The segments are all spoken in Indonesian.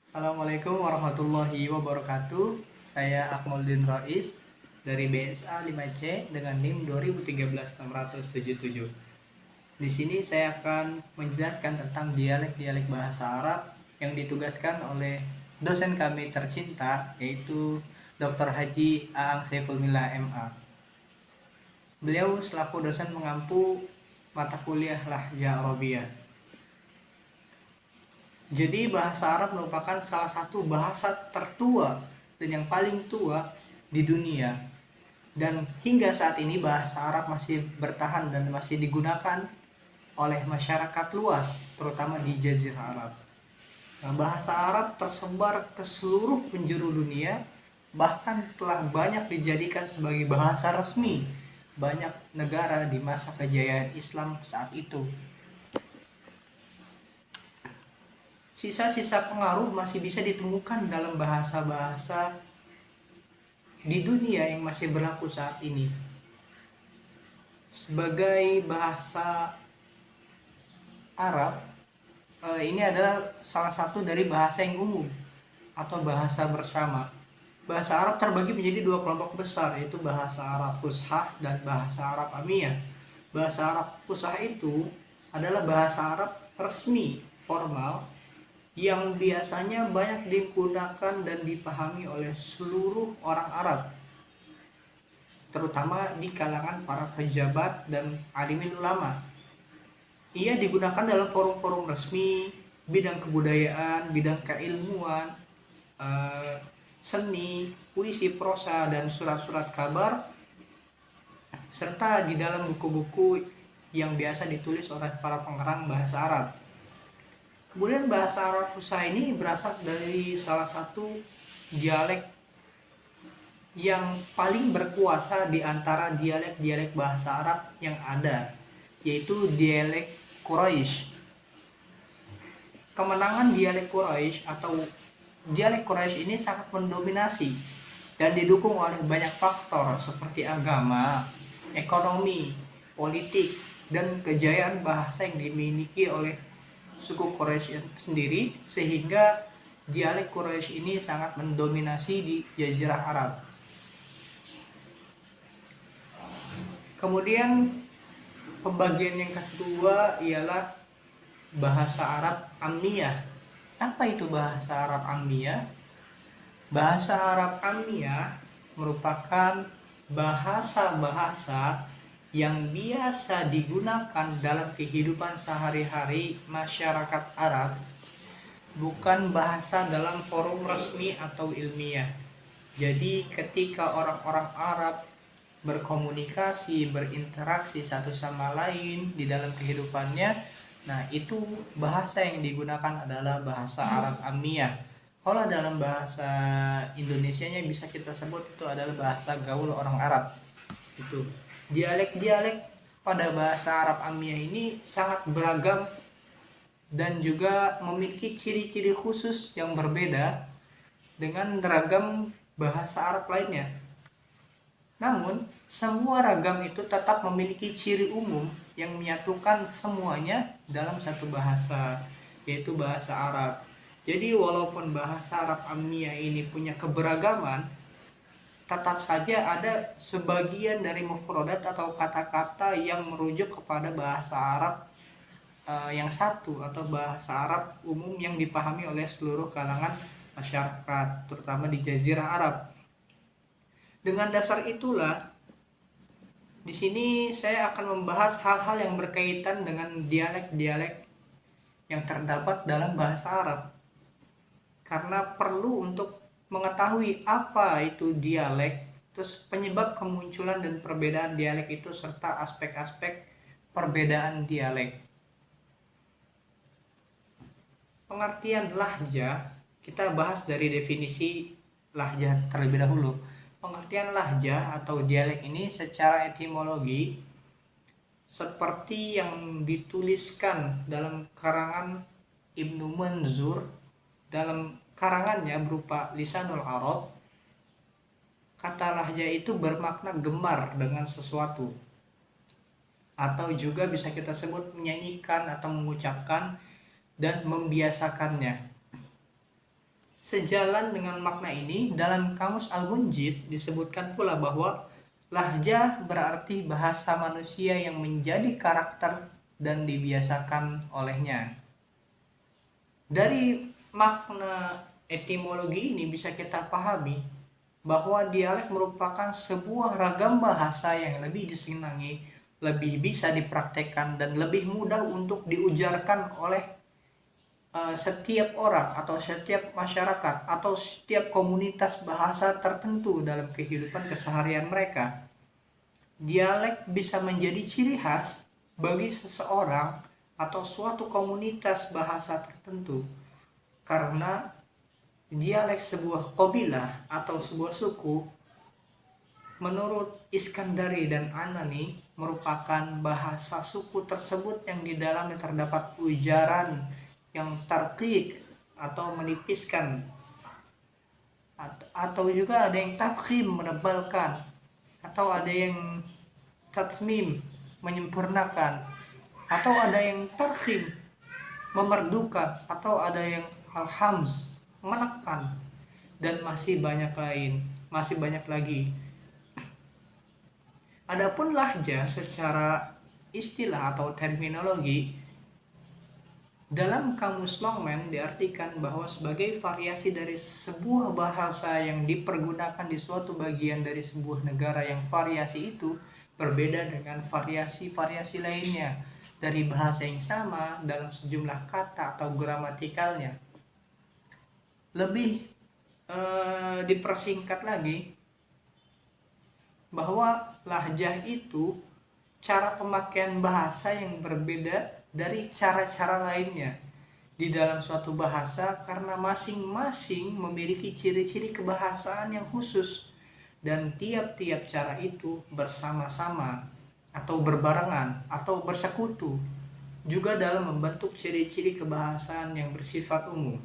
Assalamualaikum warahmatullahi wabarakatuh. Saya Akmaluddin Rais dari BSA 5C dengan NIM 2013677. Di sini saya akan menjelaskan tentang dialek-dialek bahasa Arab yang ditugaskan oleh dosen kami tercinta, yaitu Dr. Haji Aang Saiful Mila MA. Beliau selaku dosen mengampu mata kuliah Lahja Arabiyah. Jadi bahasa Arab merupakan salah satu bahasa tertua dan yang paling tua di dunia. Dan hingga saat ini bahasa Arab masih bertahan dan masih digunakan oleh masyarakat luas, terutama di Jazirah Arab. Nah, bahasa Arab tersebar ke seluruh penjuru dunia, bahkan telah banyak dijadikan sebagai bahasa resmi banyak negara di masa kejayaan Islam saat itu. Sisa-sisa pengaruh masih bisa ditemukan dalam bahasa-bahasa di dunia yang masih berlaku saat ini. Sebagai bahasa Arab, ini adalah salah satu dari bahasa yang umum atau bahasa bersama. Bahasa Arab terbagi menjadi dua kelompok besar, yaitu bahasa Arab Fushah dan bahasa Arab Amiyah. Bahasa Arab Fushah itu adalah bahasa Arab resmi, formal, yang biasanya banyak digunakan dan dipahami oleh seluruh orang Arab, terutama di kalangan para pejabat dan alimin ulama. Ia digunakan dalam forum-forum resmi, bidang kebudayaan, bidang keilmuan, seni, puisi, prosa, dan surat-surat kabar, serta di dalam buku-buku yang biasa ditulis oleh para pengarang bahasa Arab. Kemudian bahasa Arab Fusha ini berasal dari salah satu dialek yang paling berkuasa di antara dialek-dialek bahasa Arab yang ada, yaitu dialek Quraisy. Kemenangan dialek Quraisy atau dialek Quraisy ini sangat mendominasi dan didukung oleh banyak faktor seperti agama, ekonomi, politik, dan kejayaan bahasa yang dimiliki oleh suku Quraisy sendiri, sehingga dialek Quraisy ini sangat mendominasi di Jazirah Arab. Kemudian pembagian yang kedua ialah bahasa Arab Ammiyah. Apa itu bahasa Arab Ammiyah? Bahasa Arab Ammiyah merupakan bahasa-bahasa yang biasa digunakan dalam kehidupan sehari-hari masyarakat Arab, bukan bahasa dalam forum resmi atau ilmiah. Jadi ketika orang-orang Arab berkomunikasi, berinteraksi satu sama lain di dalam kehidupannya, nah itu bahasa yang digunakan adalah bahasa Arab Ammiyah. Kalau dalam bahasa Indonesianya bisa kita sebut itu adalah bahasa gaul orang Arab. Itu dialek-dialek pada bahasa Arab Ammiyah ini sangat beragam dan juga memiliki ciri-ciri khusus yang berbeda dengan ragam bahasa Arab lainnya. Namun, semua ragam itu tetap memiliki ciri umum yang menyatukan semuanya dalam satu bahasa, yaitu bahasa Arab. Jadi walaupun bahasa Arab Ammiyah ini punya keberagaman, tetap saja ada sebagian dari mufradat atau kata-kata yang merujuk kepada bahasa Arab yang satu atau bahasa Arab umum yang dipahami oleh seluruh kalangan masyarakat, terutama di Jazirah Arab. Dengan dasar itulah, di sini saya akan membahas hal-hal yang berkaitan dengan dialek-dialek yang terdapat dalam bahasa Arab. Karena perlu untuk mengetahui apa itu dialek, terus penyebab kemunculan dan perbedaan dialek itu, serta aspek-aspek perbedaan dialek. Pengertian lahja, kita bahas dari definisi lahja terlebih dahulu. Pengertian lahja atau dialek ini secara etimologi seperti yang dituliskan dalam karangan Ibnu Manzur dalam karangannya berupa Lisanul Arab. Kata lahja itu bermakna gemar dengan sesuatu, atau juga bisa kita sebut menyanyikan atau mengucapkan dan membiasakannya. Sejalan dengan makna ini, dalam Kamus Al-Munjid disebutkan pula bahwa lahjah berarti bahasa manusia yang menjadi karakter dan dibiasakan olehnya. Dari makna etimologi ini bisa kita pahami bahwa dialek merupakan sebuah ragam bahasa yang lebih disenangi, lebih bisa dipraktekkan, dan lebih mudah untuk diujarkan oleh setiap orang atau setiap masyarakat atau setiap komunitas bahasa tertentu dalam kehidupan keseharian mereka. Dialek bisa menjadi ciri khas bagi seseorang atau suatu komunitas bahasa tertentu karena dialek sebuah qabilah atau sebuah suku menurut Iskandari dan Anani merupakan bahasa suku tersebut yang di dalamnya terdapat ujaran yang tarqiq atau menipiskan, atau juga ada yang tafkhim menebalkan, atau ada yang tatsmim menyempurnakan, atau ada yang tarkhim memerdukan, atau ada yang alhamz menekan, dan masih banyak lagi. Adapun lahjah secara istilah atau terminologi dalam Kamus Longman diartikan bahwa sebagai variasi dari sebuah bahasa yang dipergunakan di suatu bagian dari sebuah negara yang variasi itu berbeda dengan variasi-variasi lainnya dari bahasa yang sama dalam sejumlah kata atau gramatikalnya. Lebih dipersingkat lagi bahwa lahjah itu cara pemakaian bahasa yang berbeda dari cara-cara lainnya di dalam suatu bahasa karena masing-masing memiliki ciri-ciri kebahasaan yang khusus dan tiap-tiap cara itu bersama-sama atau berbarengan atau bersekutu juga dalam membentuk ciri-ciri kebahasaan yang bersifat umum.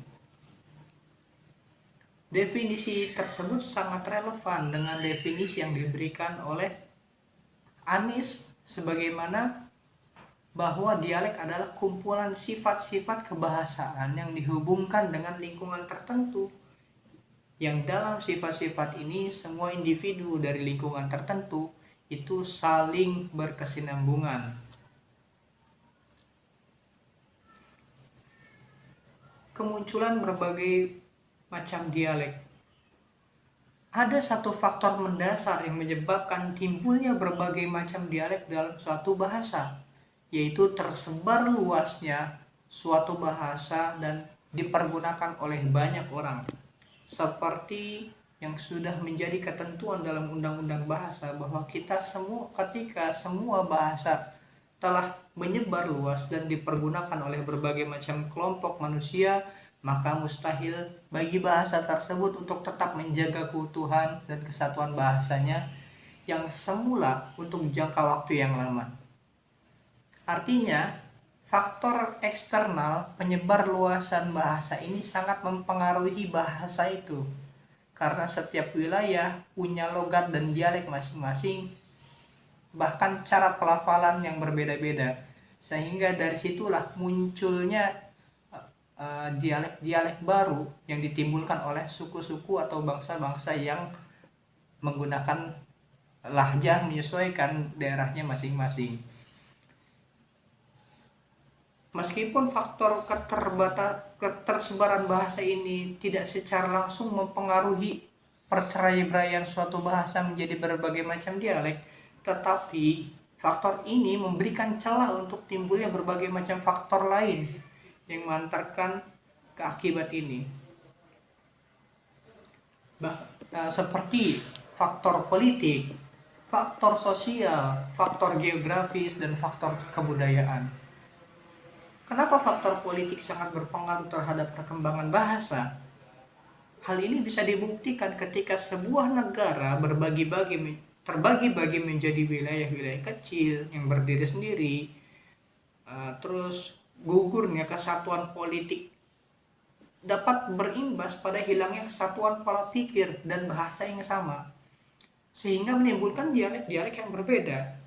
Definisi tersebut sangat relevan dengan definisi yang diberikan oleh Anis sebagaimana bahwa dialek adalah kumpulan sifat-sifat kebahasaan yang dihubungkan dengan lingkungan tertentu, yang dalam sifat-sifat ini semua individu dari lingkungan tertentu itu saling berkesinambungan. Kemunculan berbagai macam dialek. Ada satu faktor mendasar yang menyebabkan timbulnya berbagai macam dialek dalam suatu bahasa, yaitu tersebar luasnya suatu bahasa dan dipergunakan oleh banyak orang. Seperti yang sudah menjadi ketentuan dalam undang-undang bahasa bahwa ketika semua bahasa telah menyebar luas dan dipergunakan oleh berbagai macam kelompok manusia, maka mustahil bagi bahasa tersebut untuk tetap menjaga keutuhan dan kesatuan bahasanya yang semula untuk jangka waktu yang lama. Artinya, faktor eksternal penyebar luasan bahasa ini sangat mempengaruhi bahasa itu. Karena setiap wilayah punya logat dan dialek masing-masing, bahkan cara pelafalan yang berbeda-beda. Sehingga dari situlah munculnya dialek-dialek baru yang ditimbulkan oleh suku-suku atau bangsa-bangsa yang menggunakan lahjah menyesuaikan daerahnya masing-masing. Meskipun faktor ketersebaran bahasa ini tidak secara langsung mempengaruhi perceraian suatu bahasa menjadi berbagai macam dialek, tetapi faktor ini memberikan celah untuk timbulnya berbagai macam faktor lain yang mengantarkan ke akibat ini. Seperti faktor politik, faktor sosial, faktor geografis, dan faktor kebudayaan. Kenapa faktor politik sangat berpengaruh terhadap perkembangan bahasa? Hal ini bisa dibuktikan ketika sebuah negara terbagi-bagi menjadi wilayah-wilayah kecil yang berdiri sendiri, terus gugurnya kesatuan politik dapat berimbas pada hilangnya kesatuan pola pikir dan bahasa yang sama, sehingga menimbulkan dialek-dialek yang berbeda.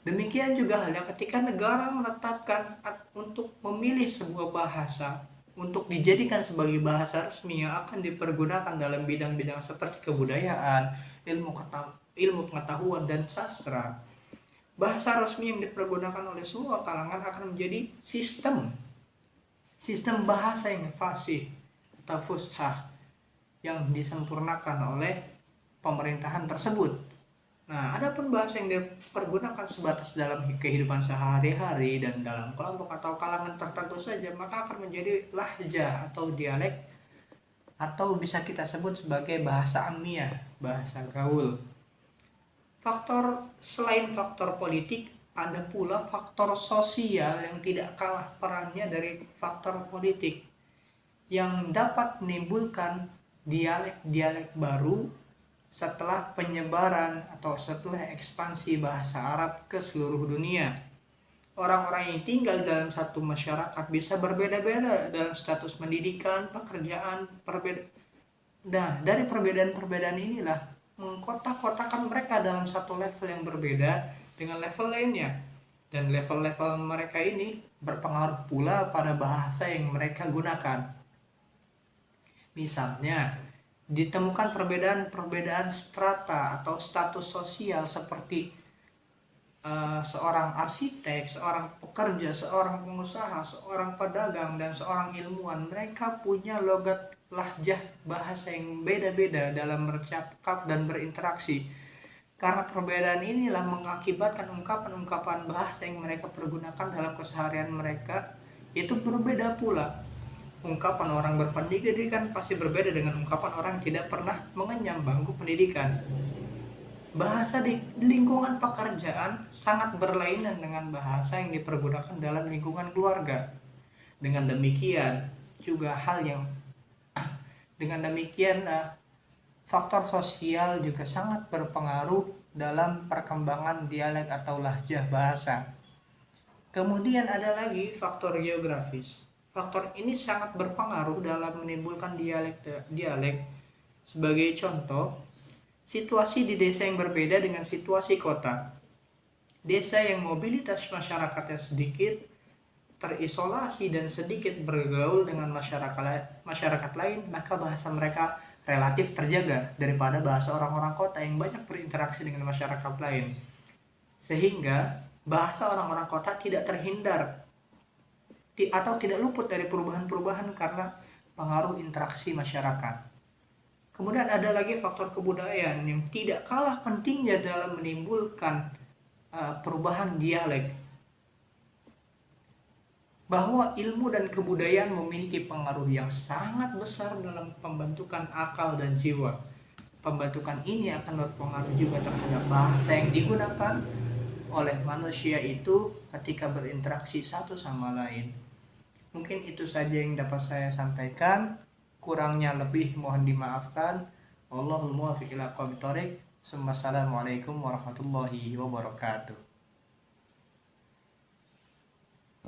Demikian juga halnya ketika negara menetapkan untuk memilih sebuah bahasa untuk dijadikan sebagai bahasa resmi yang akan dipergunakan dalam bidang-bidang seperti kebudayaan, ilmu pengetahuan, dan sastra. Bahasa resmi yang dipergunakan oleh semua kalangan akan menjadi sistem bahasa yang fasih atau fushah yang disempurnakan oleh pemerintahan tersebut. Nah, adapun bahasa yang dipergunakan sebatas dalam kehidupan sehari-hari dan dalam kelompok atau kalangan tertentu saja, maka akan menjadi lahjah atau dialek, atau bisa kita sebut sebagai bahasa ammiah, bahasa gaul. Selain faktor politik, ada pula faktor sosial yang tidak kalah perannya dari faktor politik, yang dapat menimbulkan dialek-dialek baru setelah penyebaran atau setelah ekspansi bahasa Arab ke seluruh dunia. Orang-orang yang tinggal dalam satu masyarakat bisa berbeda-beda dalam status pendidikan, pekerjaan, Nah, dari perbedaan-perbedaan inilah mengkotak-kotakan mereka dalam satu level yang berbeda dengan level lainnya. Dan level-level mereka ini berpengaruh pula pada bahasa yang mereka gunakan. Misalnya, ditemukan perbedaan-perbedaan strata atau status sosial seperti seorang arsitek, seorang pekerja, seorang pengusaha, seorang pedagang, dan seorang ilmuwan. Mereka punya logat lahjah bahasa yang beda-beda dalam bercakap dan berinteraksi. Karena perbedaan inilah mengakibatkan ungkapan-ungkapan bahasa yang mereka pergunakan dalam keseharian mereka itu berbeda pula. Ungkapan orang berpendidikan pasti berbeda dengan ungkapan orang yang tidak pernah mengenyam bangku pendidikan. Bahasa di lingkungan pekerjaan sangat berlainan dengan bahasa yang dipergunakan dalam lingkungan keluarga. Dengan demikian, faktor sosial juga sangat berpengaruh dalam perkembangan dialek atau lahjah bahasa. Kemudian ada lagi faktor geografis. Faktor ini sangat berpengaruh dalam menimbulkan dialek. Sebagai contoh, situasi di desa yang berbeda dengan situasi kota. Desa yang mobilitas masyarakatnya sedikit, terisolasi dan sedikit bergaul dengan masyarakat lain, maka bahasa mereka relatif terjaga daripada bahasa orang-orang kota yang banyak berinteraksi dengan masyarakat lain. Sehingga bahasa orang-orang kota tidak terhindar atau tidak luput dari perubahan-perubahan karena pengaruh interaksi masyarakat. Kemudian ada lagi faktor kebudayaan yang tidak kalah pentingnya dalam menimbulkan perubahan dialek. Bahwa ilmu dan kebudayaan memiliki pengaruh yang sangat besar dalam pembentukan akal dan jiwa. Pembentukan ini akan berpengaruh juga terhadap bahasa yang digunakan oleh manusia itu ketika berinteraksi satu sama lain. Mungkin itu saja yang dapat saya sampaikan. Kurangnya lebih mohon dimaafkan. Wallahul muwaffiq ila aqwamit thoriq. Assalamualaikum warahmatullahi wabarakatuh.